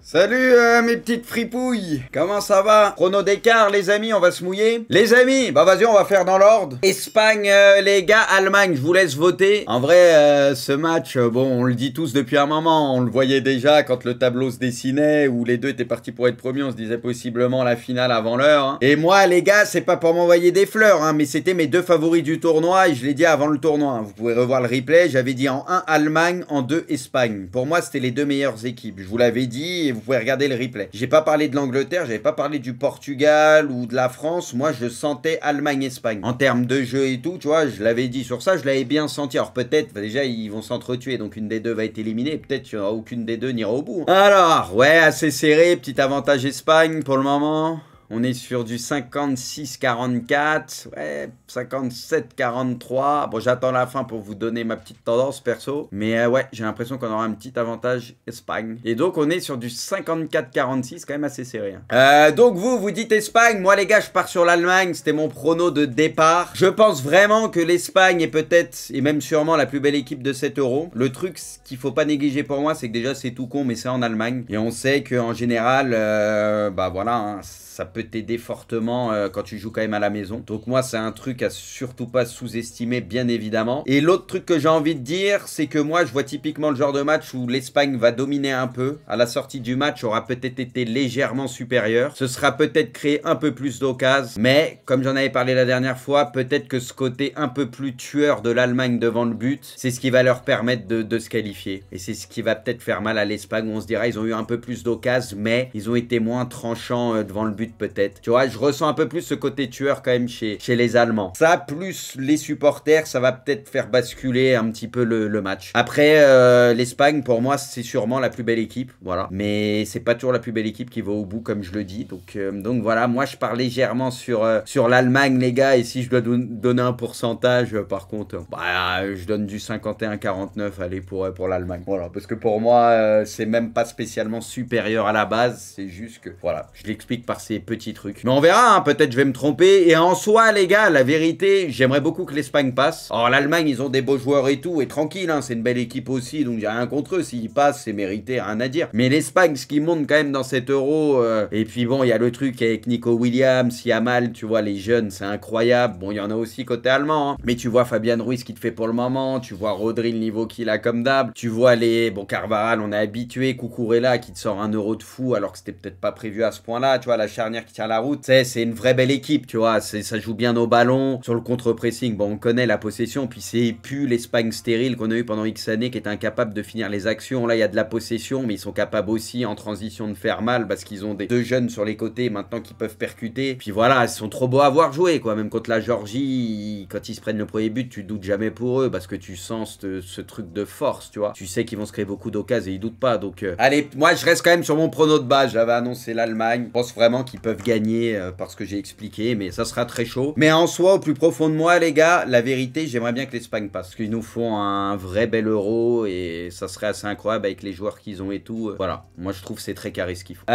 Salut mes petites fripouilles, comment ça va? Chrono d'écart les amis, on va se mouiller. Les amis, bah vas-y on va faire dans l'ordre. Espagne les gars, Allemagne, je vous laisse voter. En vrai ce match, bon on le dit tous depuis un moment, on le voyait déjà quand le tableau se dessinait, où les deux étaient partis pour être premiers, on se disait possiblement la finale avant l'heure. Hein. Et moi les gars, c'est pas pour m'envoyer des fleurs, hein, mais c'était mes deux favoris du tournoi et je l'ai dit avant le tournoi. Hein. Vous pouvez revoir le replay, j'avais dit en 1 Allemagne, en 2 Espagne. Pour moi c'était les deux meilleures équipes, je vous l'avais dit. Vous pouvez regarder le replay. J'ai pas parlé de l'Angleterre, j'avais pas parlé du Portugal ou de la France. Moi, je sentais Allemagne-Espagne. En termes de jeu et tout, tu vois, je l'avais dit sur ça, je l'avais bien senti. Alors peut-être, déjà, ils vont s'entretuer, donc une des deux va être éliminée. Peut-être qu'il n'y aura aucune des deux n'ira au bout. Alors, ouais, assez serré, petit avantage Espagne pour le moment. On est sur du 56-44, ouais, 57-43. Bon, j'attends la fin pour vous donner ma petite tendance perso. Mais ouais, j'ai l'impression qu'on aura un petit avantage Espagne. Et donc, on est sur du 54-46, quand même assez serré. Hein. Donc, vous dites Espagne. Moi, les gars, je pars sur l'Allemagne. C'était mon prono de départ. Je pense vraiment que l'Espagne est peut-être, et même sûrement, la plus belle équipe de cet Euro. Le truc qu'il faut pas négliger pour moi, c'est que déjà, c'est tout con, mais c'est en Allemagne. Et on sait qu'en général, bah voilà, hein, ça peut t'aider fortement quand tu joues quand même à la maison. Donc moi, c'est un truc à surtout pas sous-estimer, bien évidemment. Et l'autre truc que j'ai envie de dire, c'est que moi, je vois typiquement le genre de match où l'Espagne va dominer un peu. À la sortie du match, aura peut-être été légèrement supérieur. Ce sera peut-être créé un peu plus d'occasions. Mais, comme j'en avais parlé la dernière fois, peut-être que ce côté un peu plus tueur de l'Allemagne devant le but, c'est ce qui va leur permettre de se qualifier. Et c'est ce qui va peut-être faire mal à l'Espagne, où on se dira, ils ont eu un peu plus d'occasions, mais ils ont été moins tranchants devant le but peut-être. Tu vois, je ressens un peu plus ce côté tueur quand même chez les Allemands. Ça, plus les supporters, ça va peut-être faire basculer un petit peu le match. Après, l'Espagne, pour moi, c'est sûrement la plus belle équipe. Voilà. Mais c'est pas toujours la plus belle équipe qui va au bout, comme je le dis. Donc voilà, moi, je pars légèrement sur l'Allemagne, les gars. Et si je dois donner un pourcentage, par contre, bah, je donne du 51-49, allez, pour l'Allemagne. Voilà. Parce que pour moi, c'est même pas spécialement supérieur à la base. C'est juste que, voilà, je l'explique par ces petits trucs. Mais on verra, hein, peut-être je vais me tromper. Et en soi, les gars, la vérité, j'aimerais beaucoup que l'Espagne passe. Alors l'Allemagne, ils ont des beaux joueurs et tout, et tranquille, hein, c'est une belle équipe aussi, donc j'ai rien contre eux. S'ils passent, c'est mérité, rien à dire. Mais l'Espagne, ce qui monte quand même dans cet Euro, et puis bon, il y a le truc avec Nico Williams, Yamal, tu vois, les jeunes, c'est incroyable. Bon, il y en a aussi côté allemand, hein. Mais tu vois Fabian Ruiz qui te fait pour le moment, tu vois Rodri, le niveau qu'il a comme d'hab, tu vois bon, Carvajal, on est habitué, Cucurella qui te sort un euro de fou, alors que c'était peut-être pas prévu à ce point-là, tu vois, la charnière qui tient la route, c'est une vraie belle équipe, tu vois, ça joue bien au ballon, sur le contre-pressing, bon, on connaît la possession, puis c'est plus l'Espagne stérile qu'on a eu pendant X années, qui était incapable de finir les actions. Là, il y a de la possession, mais ils sont capables aussi, en transition, de faire mal, parce qu'ils ont deux jeunes sur les côtés, maintenant, qui peuvent percuter, puis voilà, ils sont trop beaux à voir jouer, quoi, même contre la Géorgie, quand ils se prennent le premier but, tu doutes jamais pour eux, parce que tu sens ce truc de force, tu vois, tu sais qu'ils vont se créer beaucoup d'occasions, et ils doutent pas, donc, allez, moi, je reste quand même sur mon prono de base, j'avais annoncé l'Allemagne, je pense vraiment qu'ils peuvent gagner parce que j'ai expliqué, mais ça sera très chaud. Mais en soi, au plus profond de moi, les gars, la vérité, j'aimerais bien que l'Espagne passe. Parce qu'ils nous font un vrai bel Euro et ça serait assez incroyable avec les joueurs qu'ils ont et tout. Voilà, moi je trouve que c'est très carré ce qu'ils font.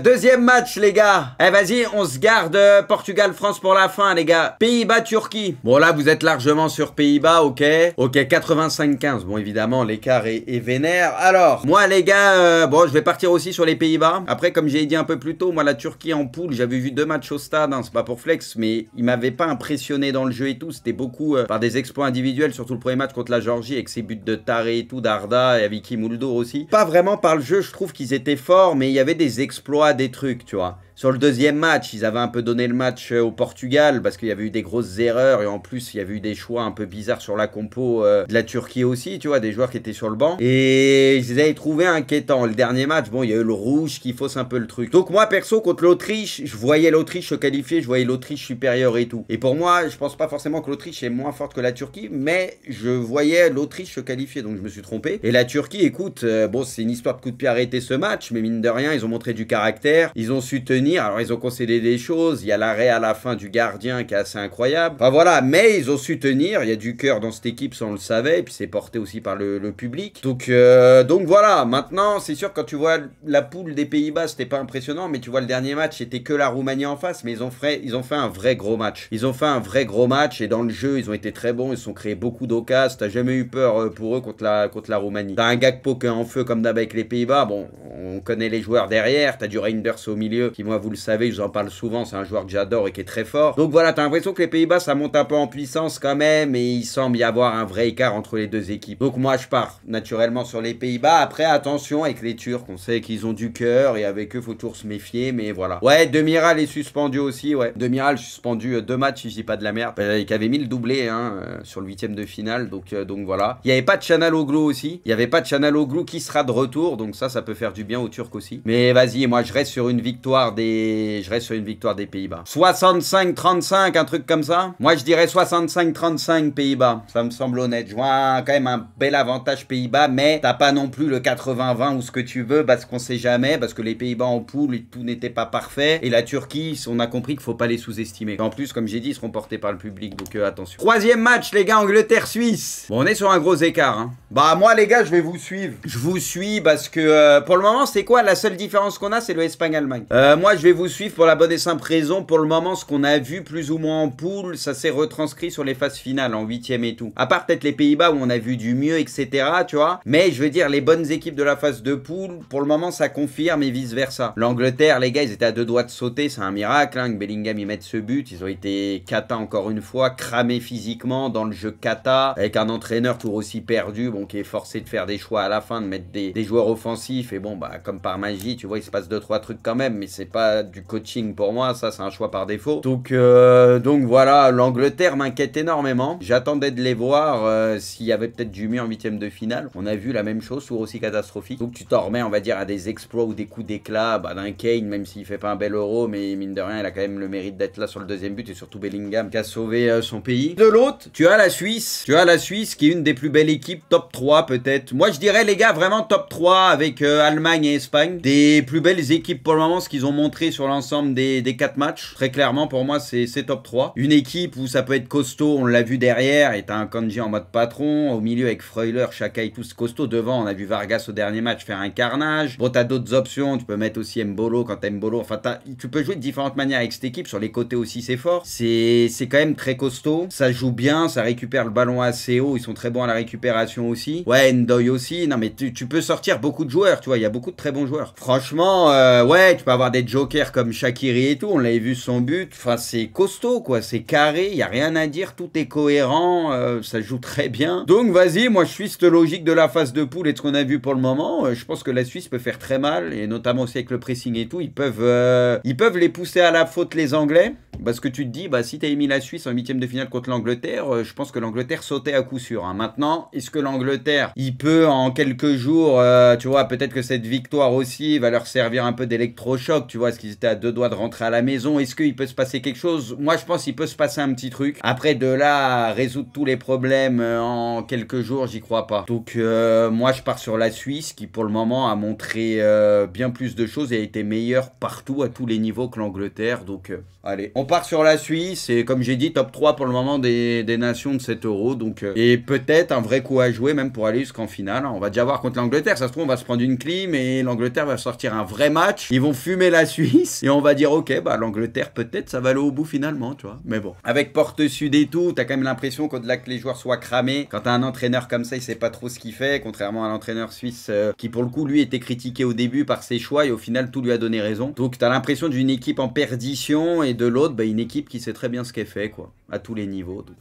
Deuxième match, les gars. Eh, vas-y, on se garde Portugal-France pour la fin, les gars. Pays-Bas-Turquie. Bon, là, vous êtes largement sur Pays-Bas, ok. Ok, 85-15. Bon, évidemment, l'écart est vénère. Alors, moi, les gars, bon, je vais partir aussi sur les Pays-Bas. Après, comme j'ai dit un peu plus tôt, moi, la Turquie en poule, j'avais vu 2 matchs au stade, hein, c'est pas pour flex, mais il m'avait pas impressionné dans le jeu et tout. C'était beaucoup par des exploits individuels, surtout le premier match contre la Géorgie avec ses buts de Taré et tout, d'Arda et avec Muldo aussi. Pas vraiment par le jeu, je trouve qu'ils étaient forts, mais il y avait des exploits, des trucs, tu vois. Sur le deuxième match, ils avaient un peu donné le match au Portugal parce qu'il y avait eu des grosses erreurs et en plus, il y avait eu des choix un peu bizarres sur la compo de la Turquie aussi, tu vois, des joueurs qui étaient sur le banc. Et je les avais trouvés inquiétants. Le dernier match, bon, il y a eu le rouge qui fausse un peu le truc. Donc moi, perso, contre l'Autriche, je voyais l'Autriche se qualifier, je voyais l'Autriche supérieure et tout. Et pour moi, je pense pas forcément que l'Autriche est moins forte que la Turquie, mais je voyais l'Autriche se qualifier, donc je me suis trompé. Et la Turquie, écoute, bon, c'est une histoire de coup de pied arrêté ce match, mais mine de rien, ils ont montré du caractère, ils ont su tenir. tenir. Alors ils ont concédé des choses, il y a l'arrêt à la fin du gardien qui est assez incroyable. Enfin voilà, mais ils ont su tenir, il y a du cœur dans cette équipe, ça on le savait, et puis c'est porté aussi par le public. Donc voilà, maintenant c'est sûr quand tu vois la poule des Pays-Bas, c'était pas impressionnant, mais tu vois le dernier match, c'était que la Roumanie en face, mais ils ont fait un vrai gros match. Ils ont fait un vrai gros match, et dans le jeu, ils ont été très bons, ils se sont créés beaucoup d'occasions, t'as jamais eu peur pour eux contre la Roumanie. T'as un Gakpo qui est en feu comme d'hab avec les Pays-Bas, bon, on connaît les joueurs derrière, t'as du Reinders au milieu, qui moi vous le savez, je vous en parle souvent, c'est un joueur que j'adore et qui est très fort. Donc voilà, t'as l'impression que les Pays-Bas, ça monte un peu en puissance quand même, et il semble y avoir un vrai écart entre les deux équipes. Donc moi, je pars naturellement sur les Pays-Bas. Après, attention avec les Turcs, on sait qu'ils ont du cœur, et avec eux, faut toujours se méfier, mais voilà. Ouais, Demiral est suspendu aussi, ouais. Demiral suspendu 2 matchs, si je dis pas de la merde, qui avait mis le doublé sur le 8e de finale, donc voilà. Il n'y avait pas de Çalhanoğlu aussi, il n'y avait pas de Çalhanoğlu qui sera de retour, donc ça peut faire du bien aux Turcs aussi. Mais vas-y, moi je reste sur une victoire des Pays-Bas. 65-35, un truc comme ça. Moi je dirais 65-35 Pays-Bas, ça me semble honnête. Je vois quand même un bel avantage Pays-Bas, mais t'as pas non plus le 80-20 ou ce que tu veux, parce qu'on sait jamais, parce que les Pays-Bas en poule, tout n'était pas parfait, et la Turquie, on a compris qu'il faut pas les sous-estimer. En plus, comme j'ai dit, ils seront portés par le public, donc attention. 3e match, les gars, Angleterre-Suisse. Bon, on est sur un gros écart, hein. Bah moi les gars, je vais vous suivre. Je vous suis parce que pour le moment, c'est quoi la seule différence qu'on a, c'est le Espagne-Allemagne. Moi, je vais vous suivre pour la bonne et simple raison. Pour le moment, ce qu'on a vu plus ou moins en poule, ça s'est retranscrit sur les phases finales, en 8e et tout. À part peut-être les Pays-Bas où on a vu du mieux, etc. Tu vois. Mais je veux dire, les bonnes équipes de la phase de poule, pour le moment, ça confirme et vice-versa. L'Angleterre, les gars, ils étaient à 2 doigts de sauter. C'est un miracle, hein, que Bellingham y mette ce but. Ils ont été cata encore une fois, cramés physiquement dans le jeu kata, avec un entraîneur toujours aussi perdu, bon, qui est forcé de faire des choix à la fin, de mettre des joueurs offensifs. Et bon, bah, comme par magie, tu vois, il se passe 2-3 trucs quand même, mais c'est pas du coaching pour moi, ça, c'est un choix par défaut. Donc voilà, l'Angleterre m'inquiète énormément. J'attendais de les voir s'il y avait peut-être du mieux en 8e de finale. On a vu la même chose, toujours aussi catastrophique. Donc tu t'en remets, on va dire, à des exploits ou des coups d'éclat, bah, d'un Kane, même s'il fait pas un bel euro, mais mine de rien, il a quand même le mérite d'être là sur le 2e but, et surtout Bellingham qui a sauvé son pays. De l'autre, tu as la Suisse. Tu as la Suisse qui est une des plus belles équipes, top 3 peut-être. Moi je dirais les gars vraiment top 3 avec Allemagne et Espagne. Des plus belles équipes pour le moment, ce qu'ils ont montré sur l'ensemble des 4 matchs. Très clairement pour moi c'est top 3. Une équipe où ça peut être costaud, on l'a vu derrière, et t'as un Kanji en mode patron. Au milieu avec Freuler, Xhaka et tous costaud. Devant on a vu Vargas au dernier match faire un carnage. Bon t'as d'autres options, tu peux mettre aussi Mbolo quand t'as Mbolo. Enfin tu peux jouer de différentes manières avec cette équipe. Sur les côtés aussi c'est fort. C'est quand même très costaud. Ça joue bien, ça récupère le ballon assez haut. Ils sont très bons à la récupération aussi. Ouais, Ndoye aussi. Non mais tu peux sortir beaucoup de joueurs, tu vois, il y a beaucoup de très bons joueurs. Franchement, ouais, tu peux avoir des jokers comme Shaqiri et tout, on l'avait vu son but. Enfin, c'est costaud quoi, c'est carré, il y a rien à dire, tout est cohérent, ça joue très bien. Donc vas-y, moi je suis cette logique de la phase de poule et de ce qu'on a vu pour le moment. Je pense que la Suisse peut faire très mal, et notamment aussi avec le pressing et tout, ils peuvent les pousser à la faute les Anglais. Parce que tu te dis, bah si t'as mis la Suisse en 8e de finale contre l'Angleterre, je pense que l'Angleterre sautait à coup sûr. Hein. Maintenant, est-ce que l'Angleterre, il peut en quelques jours, tu vois, peut-être que cette victoire aussi va leur servir un peu d'électrochoc, tu vois, parce qu'ils étaient à 2 doigts de rentrer à la maison. Est-ce qu'il peut se passer quelque chose? Moi, je pense qu'il peut se passer un petit truc. Après, de là, résoudre tous les problèmes en quelques jours, j'y crois pas. Donc, moi, je pars sur la Suisse, qui pour le moment a montré bien plus de choses et a été meilleure partout, à tous les niveaux que l'Angleterre. Donc, allez, on part sur la Suisse, et comme j'ai dit, top 3 pour le moment des nations de cet euro. Donc, et peut-être un vrai coup à jouer, même pour aller jusqu'en finale. On va déjà voir contre l'Angleterre. Ça se trouve, on va se prendre une clim et l'Angleterre va sortir un vrai match. Ils vont fumer la Suisse et on va dire, ok, bah l'Angleterre, peut-être, ça va aller au bout finalement, tu vois. Mais bon, avec Porte Sud et tout, t'as quand même l'impression qu'au-delà que les joueurs soient cramés, quand t'as un entraîneur comme ça, il sait pas trop ce qu'il fait, contrairement à l'entraîneur suisse qui, pour le coup, lui, était critiqué au début par ses choix, et au final, tout lui a donné raison. Donc, t'as l'impression d'une équipe en perdition, et de l'autre, bah, une équipe qui sait très bien ce qu'elle fait, quoi, à tous les niveaux. Donc,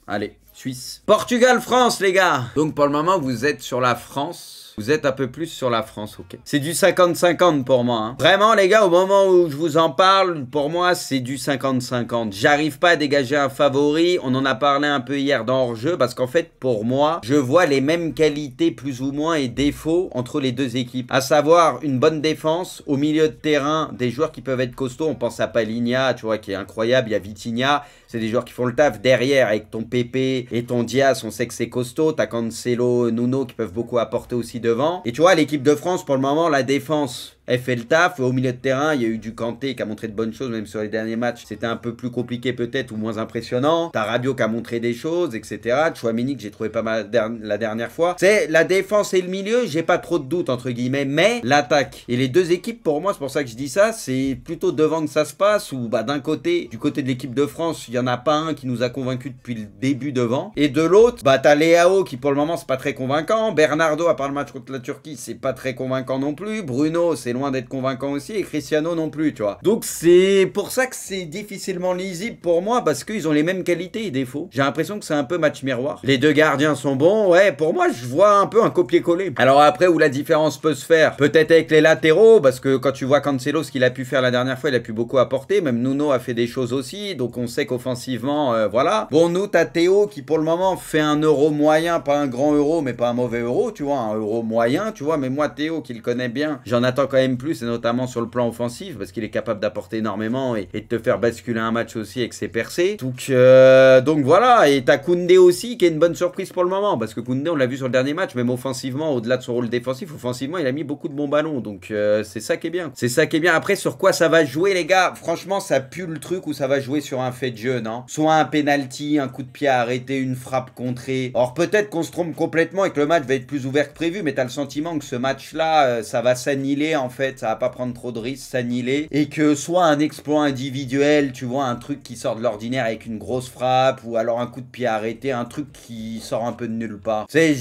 allez, Suisse. Portugal-France, les gars. Donc, pour le moment, vous êtes sur la France. Vous êtes un peu plus sur la France, ok. C'est du 50-50 pour moi. Hein. Vraiment, les gars, au moment où je vous en parle, pour moi, c'est du 50-50. J'arrive pas à dégager un favori. On en a parlé un peu hier dans hors-jeu, parce qu'en fait, pour moi, je vois les mêmes qualités, plus ou moins, et défauts entre les deux équipes. À savoir, une bonne défense, au milieu de terrain, des joueurs qui peuvent être costauds. On pense à Palhinha, tu vois, qui est incroyable. Il y a Vitinha. C'est des joueurs qui font le taf. Derrière, avec ton Pepe et ton Diaz, on sait que c'est costaud. T'as Cancelo, Nuno qui peuvent beaucoup apporter aussi devant. Et tu vois, l'équipe de France, pour le moment, la défense, elle fait le taf. Au milieu de terrain, il y a eu du Kanté qui a montré de bonnes choses, même sur les derniers matchs. C'était un peu plus compliqué peut-être ou moins impressionnant. T'as Rabiot qui a montré des choses, etc. Tchouaméni que j'ai trouvé pas mal la dernière fois. C'est la défense et le milieu, j'ai pas trop de doutes entre guillemets, mais l'attaque. Et les deux équipes, pour moi, c'est pour ça que je dis ça, c'est plutôt devant que ça se passe, où bah, d'un côté, du côté de l'équipe de France, il y en a pas un qui nous a convaincus depuis le début devant. Et de l'autre, bah t'as Léao qui pour le moment c'est pas très convaincant. Bernardo, à part le match contre la Turquie, c'est pas très convaincant non plus. Bruno, c'est loin d'être convaincant aussi. Et Cristiano non plus, tu vois. Donc c'est pour ça que c'est difficilement lisible pour moi, parce qu'ils ont les mêmes qualités et défauts. J'ai l'impression que c'est un peu match miroir. Les deux gardiens sont bons, ouais, pour moi je vois un peu un copier-coller. Alors après où la différence peut se faire, peut-être avec les latéraux, parce que quand tu vois Cancelo ce qu'il a pu faire la dernière fois, il a pu beaucoup apporter. Même Nuno a fait des choses aussi, donc on sait qu'offensivement, voilà. Bon, nous t'as Théo qui pour le moment fait un euro moyen, pas un grand euro, mais pas un mauvais euro, tu vois, un euro moyen, tu vois. Mais moi Théo qui le connaît bien, j'en attends quand même plus, et notamment sur le plan offensif, parce qu'il est capable d'apporter énormément et de te faire basculer un match aussi avec ses percées. Donc voilà, et t'as Koundé aussi qui est une bonne surprise pour le moment, parce que Koundé on l'a vu sur le dernier match, même offensivement, au-delà de son rôle défensif, offensivement il a mis beaucoup de bons ballons, donc c'est ça qui est bien. C'est ça qui est bien. Après sur quoi ça va jouer les gars, franchement ça pue le truc où ça va jouer sur un fait de jeu, non? Soit un penalty, un coup de pied arrêté, une frappe contrée. Or peut-être qu'on se trompe complètement et que le match va être plus ouvert que prévu, mais t'as le sentiment que ce match-là, ça va s'annihiler en fait, ça va pas prendre trop de risques, s'annihiler, et que soit un exploit individuel, tu vois, un truc qui sort de l'ordinaire avec une grosse frappe, ou alors un coup de pied arrêté, un truc qui sort un peu de nulle part. Tu sais,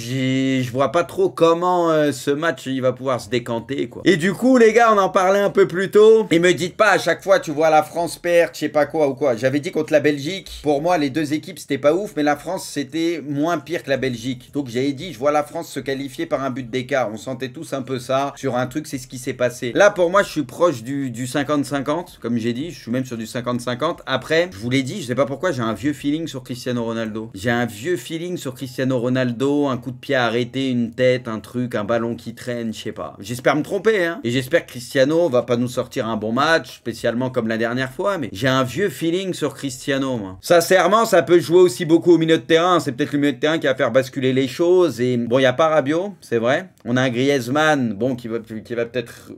je vois pas trop comment ce match il va pouvoir se décanter quoi. Et du coup les gars, on en parlait un peu plus tôt, et me dites pas à chaque fois tu vois la France perdre, je sais pas quoi ou quoi. J'avais dit contre la Belgique, pour moi les deux équipes c'était pas ouf, mais la France c'était moins pire que la Belgique. Donc j'avais dit je vois la France se qualifier par un but d'écart. On sentait tous un peu ça sur un truc, c'est ce qui s'est passé. Là pour moi je suis proche du 50-50, comme j'ai dit, je suis même sur du 50-50. Après, je vous l'ai dit, je sais pas pourquoi, j'ai un vieux feeling sur Cristiano Ronaldo. J'ai un vieux feeling sur Cristiano Ronaldo, un coup de pied arrêté, une tête, un truc, un ballon qui traîne, je sais pas. J'espère me tromper, hein. Et j'espère que Cristiano va pas nous sortir un bon match, spécialement comme la dernière fois, mais j'ai un vieux feeling sur Cristiano, moi. Sincèrement, ça peut jouer aussi beaucoup au milieu de terrain. C'est peut-être le milieu de terrain qui va faire basculer les choses. Et bon, il n'y a pas Rabiot, c'est vrai. On a un Griezmann, bon, qui va peut-être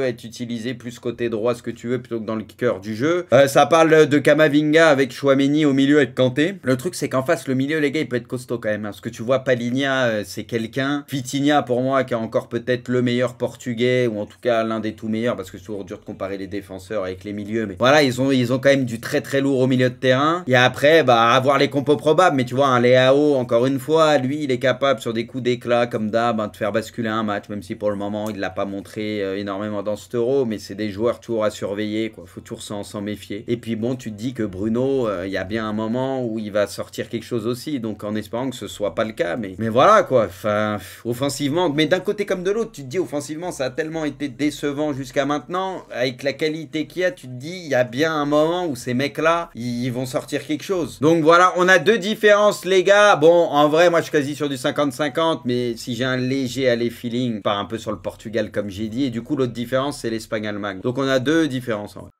être utilisé plus côté droit, ce que tu veux, plutôt que dans le cœur du jeu. Ça parle de Camavinga avec Tchouaméni au milieu avec Kanté. Le truc, c'est qu'en face, le milieu, les gars, il peut être costaud quand même. Hein, parce que tu vois, Palhinha, c'est quelqu'un. Vitinha, pour moi, qui est encore peut-être le meilleur portugais, ou en tout cas l'un des tout meilleurs, parce que c'est toujours dur de comparer les défenseurs avec les milieux. Mais voilà, ils ont quand même du très très lourd au milieu de terrain. Et après, bah, avoir les compos probables. Mais tu vois, un Léao, encore une fois, lui, il est capable sur des coups d'éclat comme d'hab, hein, de faire basculer un match, même si pour le moment, il l'a pas montré énormément dans cet Euro. Mais c'est des joueurs toujours à surveiller, quoi. Faut toujours s'en méfier. Et puis bon, tu te dis que Bruno, il y a bien un moment où il va sortir quelque chose aussi. Donc en espérant que ce soit pas le cas. Mais voilà, quoi. Enfin, offensivement. Mais d'un côté comme de l'autre, tu te dis offensivement, ça a tellement été décevant jusqu'à maintenant. Avec la qualité qu'il y a, tu te dis, il y a bien un moment où ces mecs-là, ils vont sortir quelque chose. Donc voilà, on a deux différences, les gars. Bon, en vrai, moi, je suis quasi sur du 50-50. Mais si j'ai un léger aller feeling, part un peu sur le Portugal, comme j'ai dit. Et du coup, l'autre différence, c'est l'Espagne-Allemagne. Donc on a deux différences, en vrai.